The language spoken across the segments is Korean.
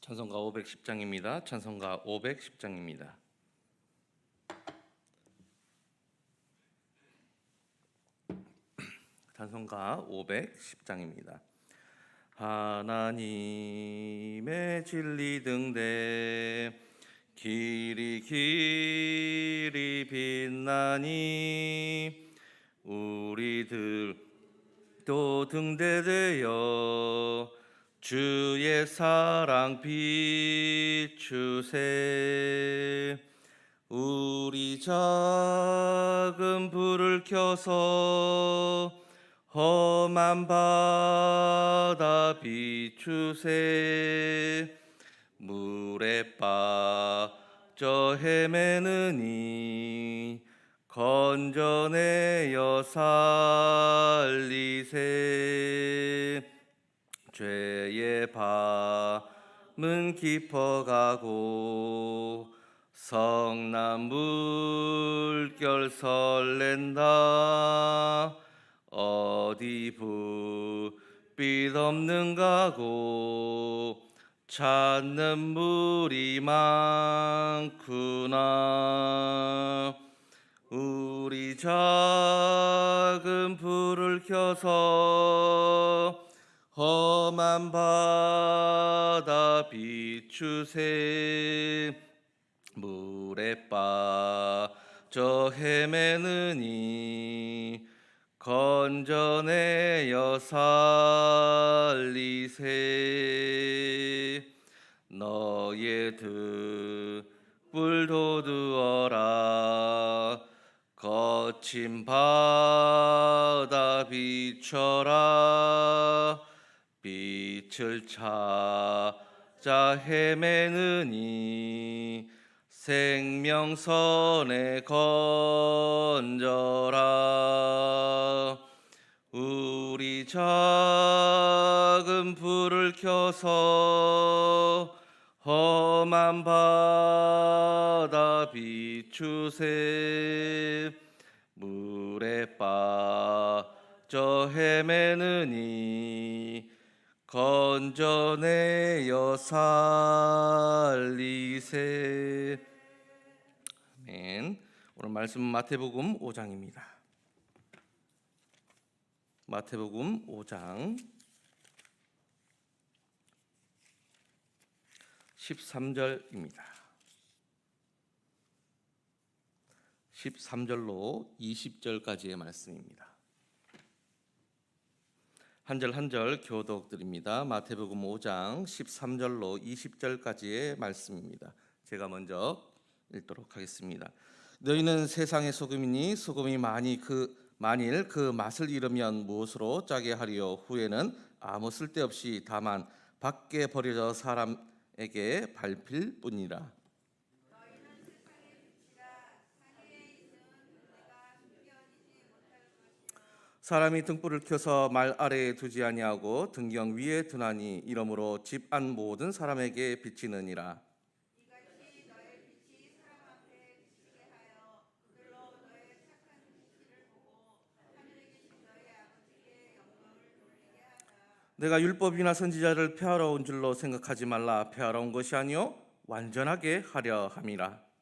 찬송가 510장입니다. 찬송가 510장입니다. 찬송가 510장입니다. 하나님의 진리 등대 길이 빛나니 우리들도 등대되어 주의 사랑 비추세. 우리 작은 불을 켜서 험한 바다 비추세. 물에 빠져 헤매느니 건져내어 살리세. 죄의 밤은 깊어가고 성난 물결 설렌다. 어디 불빛 없는가고 찾는 물이 많구나. 우리 작은 불을 켜서 험한 바다 비추세. 물에 빠져 헤매느니 건져내어 살리세. 너의 등불 돋우어라. 거친 바다 비춰라. 빛을 찾아 헤매느니 생명선에 건져라. 우리 작은 불을 켜서 험한 바다 비추세. 물에 빠져 헤매느니 건져내어 살리세. 아멘. 오늘 말씀은 마태복음 5장입니다. 마태복음 5장 13절입니다. 13절로 20절까지의 말씀입니다. 한 절 한 절 교독드립니다. 마태복음 5장 13절로 20절까지의 말씀입니다. 제가 먼저 읽도록 하겠습니다. 너희는 세상의 소금이니 소금이 만일 그 맛을 잃으면 무엇으로 짜게 하리요. 후에는 아무 쓸데없이 다만 밖에 버려져 사람에게 밟힐 뿐이라. 사람이 등불을 켜서 말 아래에 두지 아니하고 등경 위에 두나니 이러므로 집 안 모든 사람에게 비치느니라. 내가 율법이나 선지자를 폐하러 온 줄로 생각하지 말라. 폐하러 온 것이 아니요 완전하게 하려 함이라.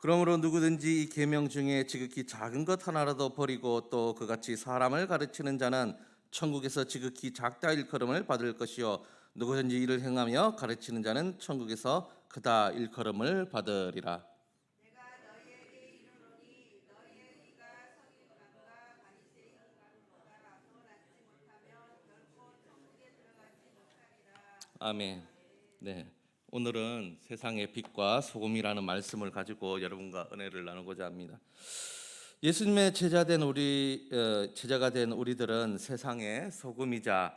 그러므로 누구든지 이 계명 중에 지극히 작은 것 하나라도 버리고 또 그같이 사람을 가르치는 자는 천국에서 지극히 작다 일컬음을 받을 것이요 누구든지 이를 행하며 가르치는 자는 천국에서 크다 일컬음을 받으리라. 아멘. 네. 오늘은 세상의 빛과 소금이라는 말씀을 가지고 여러분과 은혜를 나누고자 합니다. 예수님의 제자가 된 우리들은 세상의 소금이자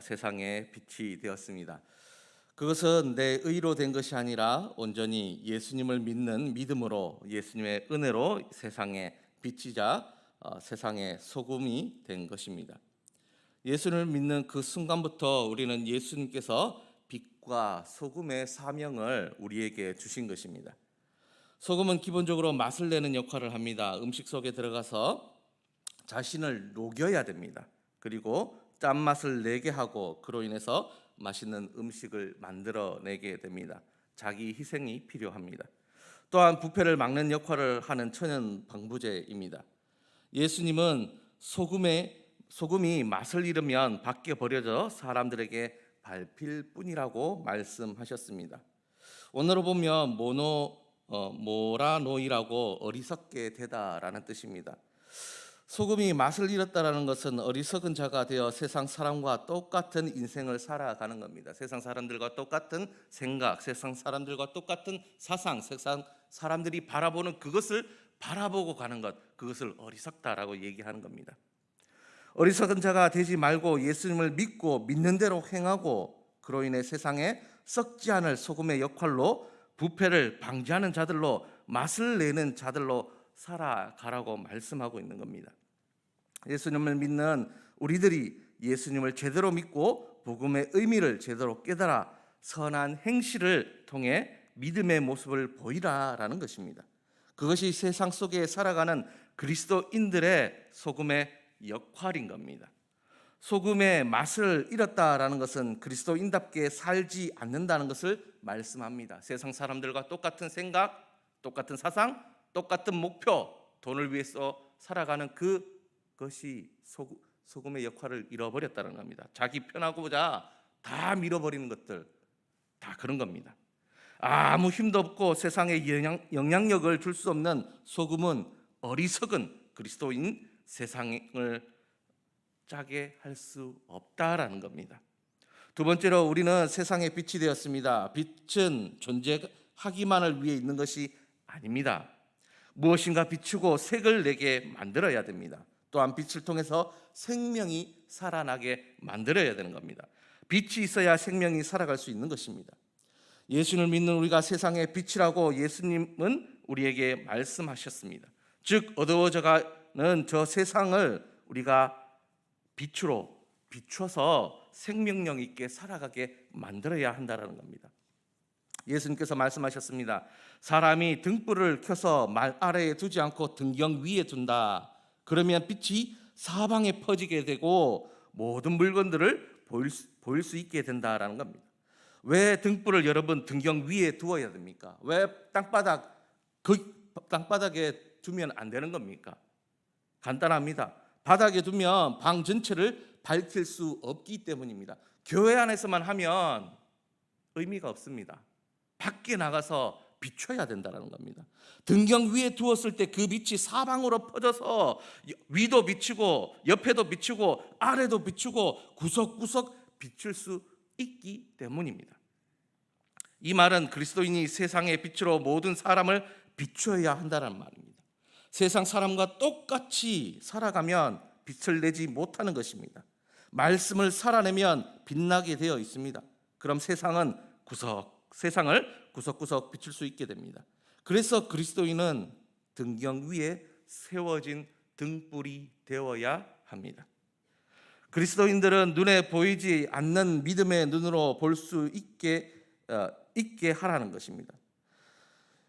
세상의 빛이 되었습니다. 그것은 내 의로 된 것이 아니라 온전히 예수님을 믿는 믿음으로 예수님의 은혜로 세상의 빛이자 세상의 소금이 된 것입니다. 예수를 믿는 그 순간부터 우리는 예수님께서 빛과 소금의 사명을 우리에게 주신 것입니다. 소금은 기본적으로 맛을 내는 역할을 합니다. 음식 속에 들어가서 자신을 녹여야 됩니다. 그리고 짠맛을 내게 하고 그로 인해서 맛있는 음식을 만들어내게 됩니다. 자기 희생이 필요합니다. 또한 부패를 막는 역할을 하는 천연 방부제입니다. 예수님은 소금이 맛을 잃으면 밖에 버려져 사람들에게 밟힐 뿐이라고 말씀하셨습니다. 원어로 보면 모라노이라고 어리석게 되다라는 뜻입니다. 소금이 맛을 잃었다라는 것은 어리석은 자가 되어 세상 사람과 똑같은 인생을 살아가는 겁니다. 세상 사람들과 똑같은 생각, 세상 사람들과 똑같은 사상, 세상 사람들이 바라보는 그것을 바라보고 가는 것, 그것을 어리석다라고 얘기하는 겁니다. 어리석은 자가 되지 말고 예수님을 믿고 믿는 대로 행하고 그로 인해 세상에 썩지 않을 소금의 역할로 부패를 방지하는 자들로, 맛을 내는 자들로 살아가라고 말씀하고 있는 겁니다. 예수님을 믿는 우리들이 예수님을 제대로 믿고 복음의 의미를 제대로 깨달아 선한 행실을 통해 믿음의 모습을 보이라라는 것입니다. 그것이 세상 속에 살아가는 그리스도인들의 소금의 역할인 겁니다. 소금의 맛을 잃었다라는 것은 그리스도인답게 살지 않는다는 것을 말씀합니다. 세상 사람들과 똑같은 생각, 똑같은 사상, 똑같은 목표, 돈을 위해서 살아가는 그것이 소금의 역할을 잃어버렸다는 겁니다. 자기 편하고자 다 밀어버리는 것들, 다 그런 겁니다. 아무 힘도 없고 세상에 영향력을 줄 수 없는 소금은 어리석은 그리스도인 세상을 짜게 할 수 없다라는 겁니다. 두 번째로 우리는 세상의 빛이 되었습니다. 빛은 존재하기만을 위해 있는 것이 아닙니다. 무엇인가 비추고 색을 내게 만들어야 됩니다. 또한 빛을 통해서 생명이 살아나게 만들어야 되는 겁니다. 빛이 있어야 생명이 살아갈 수 있는 것입니다. 예수를 믿는 우리가 세상의 빛이라고 예수님은 우리에게 말씀하셨습니다. 즉 어두워져가는 저 세상을 우리가 빛으로 비춰서 생명력 있게 살아가게 만들어야 한다는 겁니다. 예수님께서 말씀하셨습니다. 사람이 등불을 켜서 말 아래에 두지 않고 등경 위에 둔다. 그러면 빛이 사방에 퍼지게 되고 모든 물건들을 보일 수 있게 된다라는 겁니다. 왜 등불을 여러분 등경 위에 두어야 됩니까? 왜 땅바닥에 두면 안 되는 겁니까? 간단합니다. 바닥에 두면 방 전체를 밝힐 수 없기 때문입니다. 교회 안에서만 하면 의미가 없습니다. 밖에 나가서 비춰야 된다는 겁니다. 등경 위에 두었을 때 그 빛이 사방으로 퍼져서 위도 비추고 옆에도 비추고 아래도 비추고 구석구석 비출 수 있기 때문입니다. 이 말은 그리스도인이 세상의 빛으로 모든 사람을 비추어야 한다는 말입니다. 세상 사람과 똑같이 살아가면 빛을 내지 못하는 것입니다. 말씀을 살아내면 빛나게 되어 있습니다. 그럼 세상을 구석구석 비출 수 있게 됩니다. 그래서 그리스도인은 등경 위에 세워진 등불이 되어야 합니다. 그리스도인들은 눈에 보이지 않는 믿음의 눈으로 볼 수 있게 하라는 것입니다.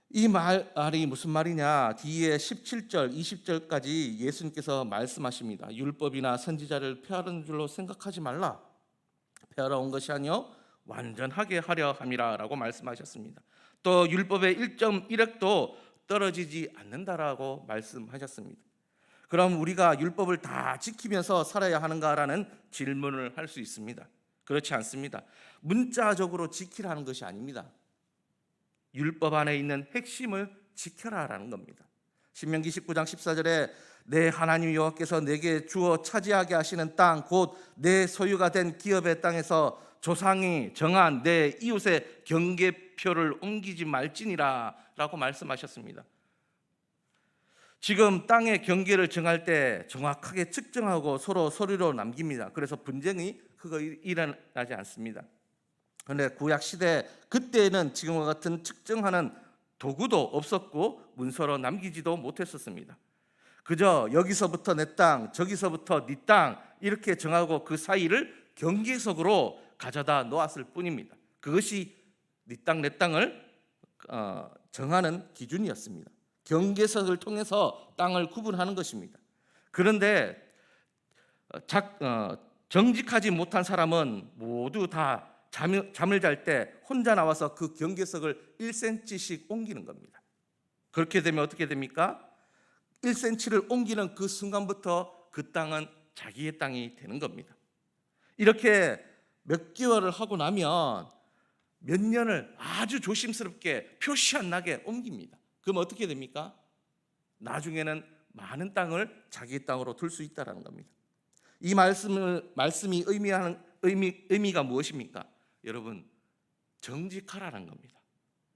이 말이 무슨 말이냐? 뒤에 17절, 20절까지 예수님께서 말씀하십니다. 율법이나 선지자를 폐하는 줄로 생각하지 말라. 폐하러 온 것이 아니요 완전하게 하려 함이라 라고 말씀하셨습니다. 또 율법의 1.1획도 떨어지지 않는다라고 말씀하셨습니다. 그럼 우리가 율법을 다 지키면서 살아야 하는가라는 질문을 할 수 있습니다. 그렇지 않습니다. 문자적으로 지키라는 것이 아닙니다. 율법 안에 있는 핵심을 지켜라라는 겁니다. 신명기 19장 14절에 내 하나님 여호와께서 내게 주어 차지하게 하시는 땅 곧 내 소유가 된 기업의 땅에서 조상이 정한 내 이웃의 경계표를 옮기지 말지니라 라고 말씀하셨습니다. 지금 땅의 경계를 정할 때 정확하게 측정하고 서로 서류로 남깁니다. 그래서 분쟁이 그거 일어나지 않습니다. 그런데 구약 시대 그때는 지금과 같은 측정하는 도구도 없었고 문서로 남기지도 못했었습니다. 그저 여기서부터 내 땅, 저기서부터 네 땅 이렇게 정하고 그 사이를 경계석으로 가져다 놓았을 뿐입니다. 그것이 네 땅, 내 땅을 정하는 기준이었습니다. 경계석을 통해서 땅을 구분하는 것입니다. 그런데 정직하지 못한 사람은 모두 다 잠을 잘 때 혼자 나와서 그 경계석을 1cm씩 옮기는 겁니다. 그렇게 되면 어떻게 됩니까? 1cm를 옮기는 그 순간부터 그 땅은 자기의 땅이 되는 겁니다. 이렇게 몇 개월을 하고 나면 몇 년을 아주 조심스럽게 표시 안 나게 옮깁니다. 그럼 어떻게 됩니까? 나중에는 많은 땅을 자기 땅으로 둘 수 있다는 겁니다. 이 말씀이 의미하는 의미가 무엇입니까? 여러분, 정직하라는 겁니다.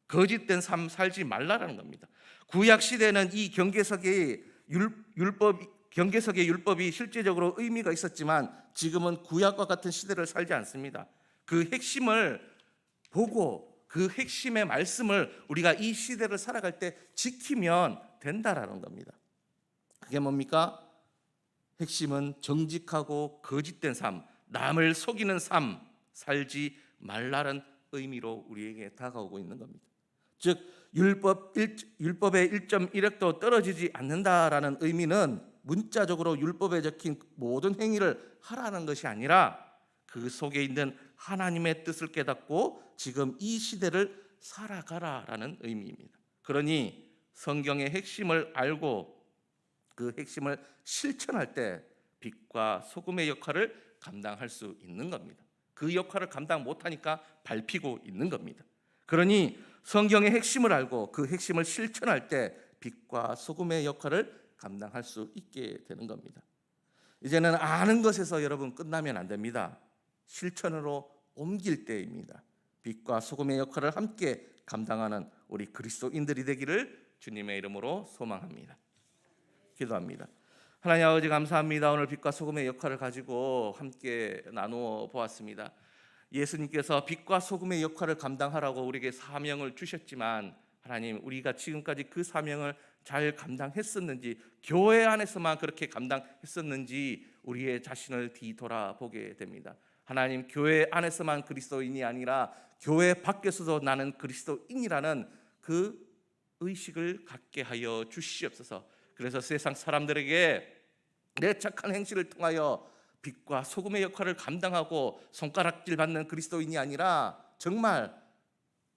거짓된 삶 살지 말라라는 겁니다. 구약 시대는 이 경계석의 율법이 실제적으로 의미가 있었지만 지금은 구약과 같은 시대를 살지 않습니다. 그 핵심을 보고 그 핵심의 말씀을 우리가 이 시대를 살아갈 때 지키면 된다라는 겁니다. 그게 뭡니까? 핵심은 정직하고 거짓된 삶, 남을 속이는 삶 살지 말라는 의미로 우리에게 다가오고 있는 겁니다. 즉 율법의 1.1획도 떨어지지 않는다라는 의미는 문자적으로 율법에 적힌 모든 행위를 하라는 것이 아니라 그 속에 있는 하나님의 뜻을 깨닫고 지금 이 시대를 살아가라라는 의미입니다. 그러니 성경의 핵심을 알고 그 핵심을 실천할 때 빛과 소금의 역할을 감당할 수 있는 겁니다. 그 역할을 감당 못하니까 밟히고 있는 겁니다. 그러니 성경의 핵심을 알고 그 핵심을 실천할 때 빛과 소금의 역할을 감당할 수 있게 되는 겁니다. 이제는 아는 것에서 여러분 끝나면 안 됩니다. 실천으로 옮길 때입니다. 빛과 소금의 역할을 함께 감당하는 우리 그리스도인들이 되기를 주님의 이름으로 소망합니다. 기도합니다. 하나님 아버지 감사합니다. 오늘 빛과 소금의 역할을 가지고 함께 나누어 보았습니다. 예수님께서 빛과 소금의 역할을 감당하라고 우리에게 사명을 주셨지만 하나님, 우리가 지금까지 그 사명을 잘 감당했었는지, 교회 안에서만 그렇게 감당했었는지 우리의 자신을 뒤돌아보게 됩니다. 하나님, 교회 안에서만 그리스도인이 아니라 교회 밖에서도 나는 그리스도인이라는 그 의식을 갖게 하여 주시옵소서. 그래서 세상 사람들에게 내 착한 행실을 통하여 빛과 소금의 역할을 감당하고 손가락질 받는 그리스도인이 아니라 정말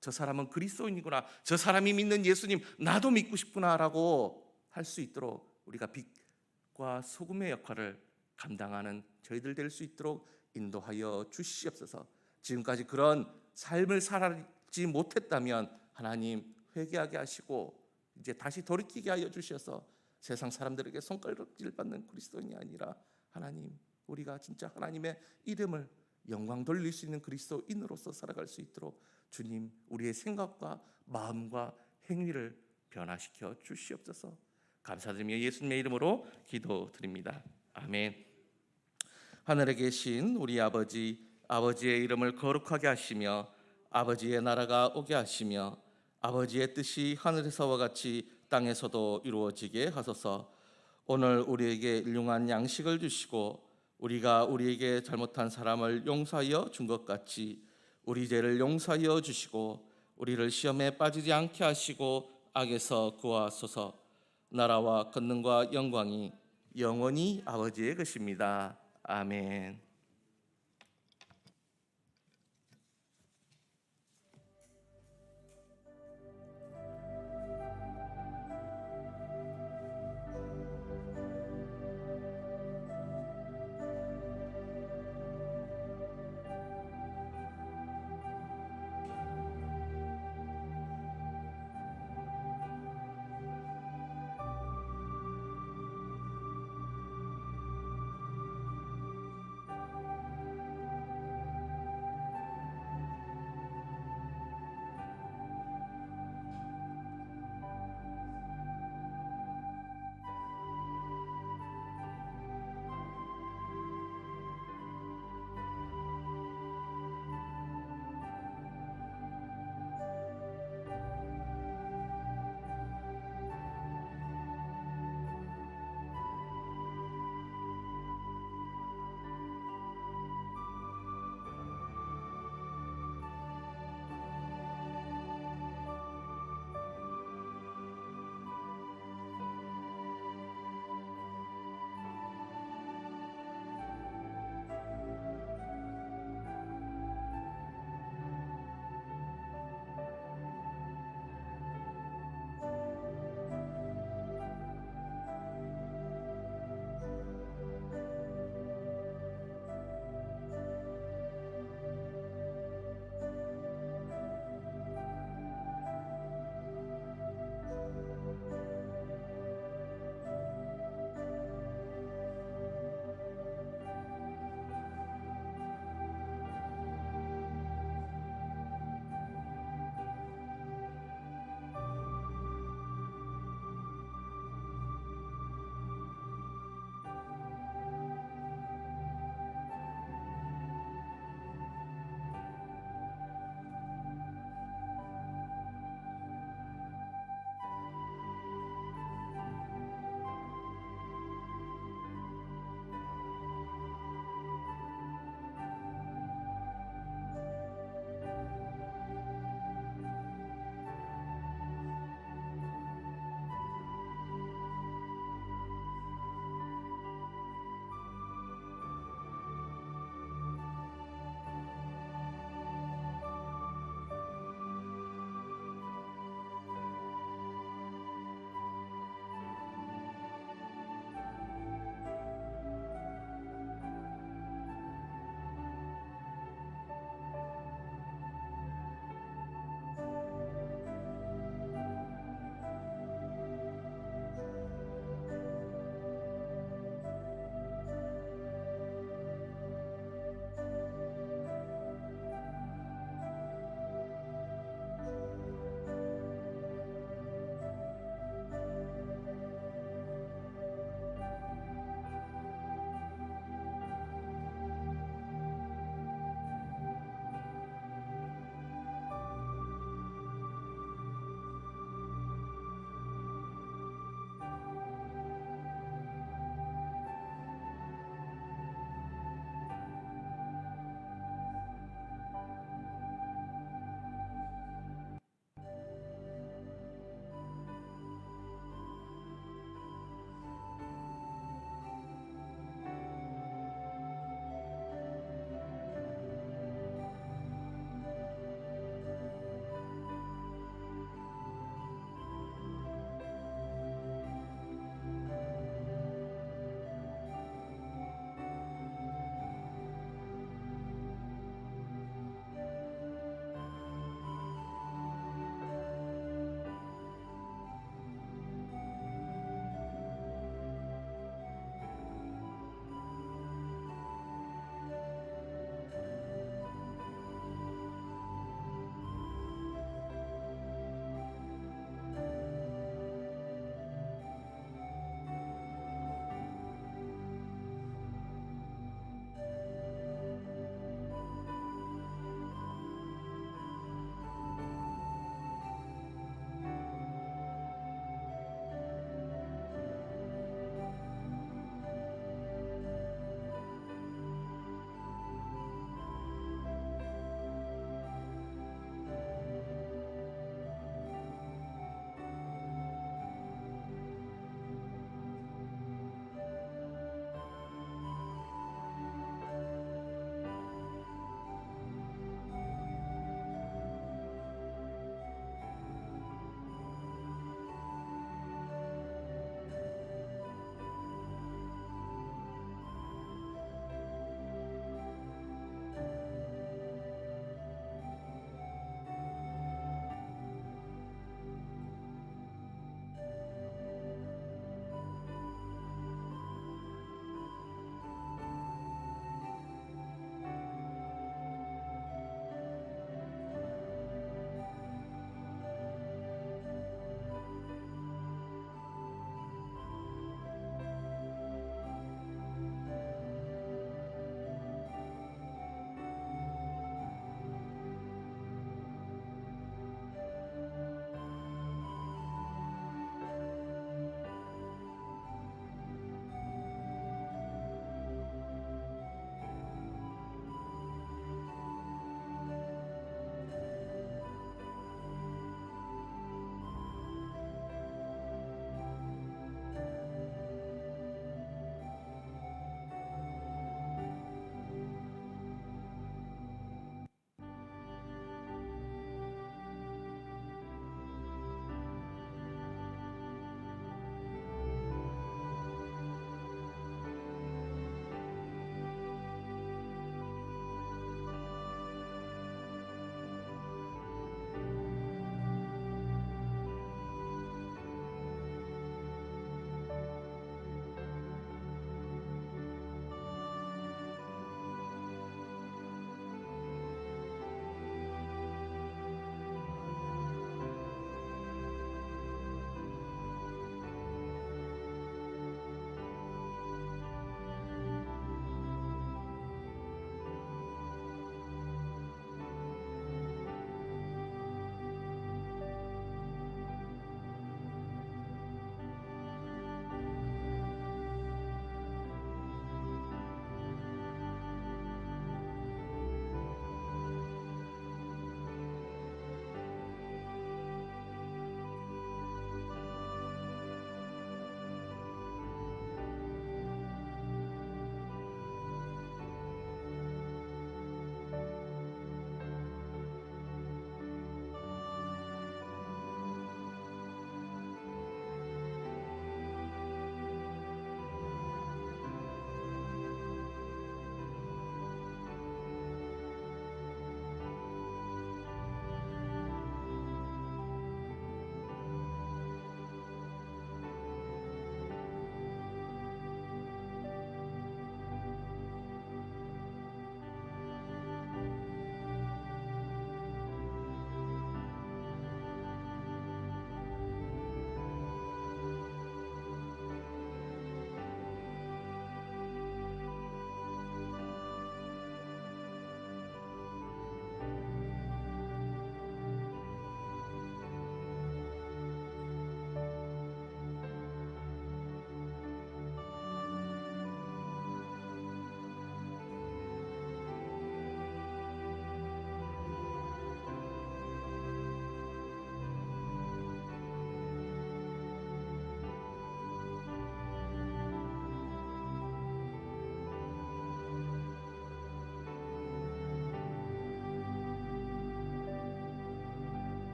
저 사람은 그리스도인이구나, 저 사람이 믿는 예수님 나도 믿고 싶구나라고 할 수 있도록 우리가 빛과 소금의 역할을 감당하는 저희들 될 수 있도록 인도하여 주시옵소서. 지금까지 그런 삶을 살지 못했다면 하나님 회개하게 하시고 이제 다시 돌이키게 하여 주셔서 세상 사람들에게 손가락질 받는 그리스도인이 아니라 하나님, 우리가 진짜 하나님의 이름을 영광 돌릴 수 있는 그리스도인으로서 살아갈 수 있도록 주님, 우리의 생각과 마음과 행위를 변화시켜 주시옵소서. 감사드리며 예수님의 이름으로 기도드립니다. 아멘. 하늘에 계신 우리 아버지의 이름을 거룩하게 하시며 아버지의 나라가 오게 하시며 아버지의 뜻이 하늘에서와 같이 땅에서도 이루어지게 하소서. 오늘 우리에게 일용할 양식을 주시고 우리가 우리에게 잘못한 사람을 용서하여 준 것 같이 우리 죄를 용서하여 주시고 우리를 시험에 빠지지 않게 하시고 악에서 구하소서. 나라와 권능과 영광이 영원히 아버지의 것입니다. 아멘.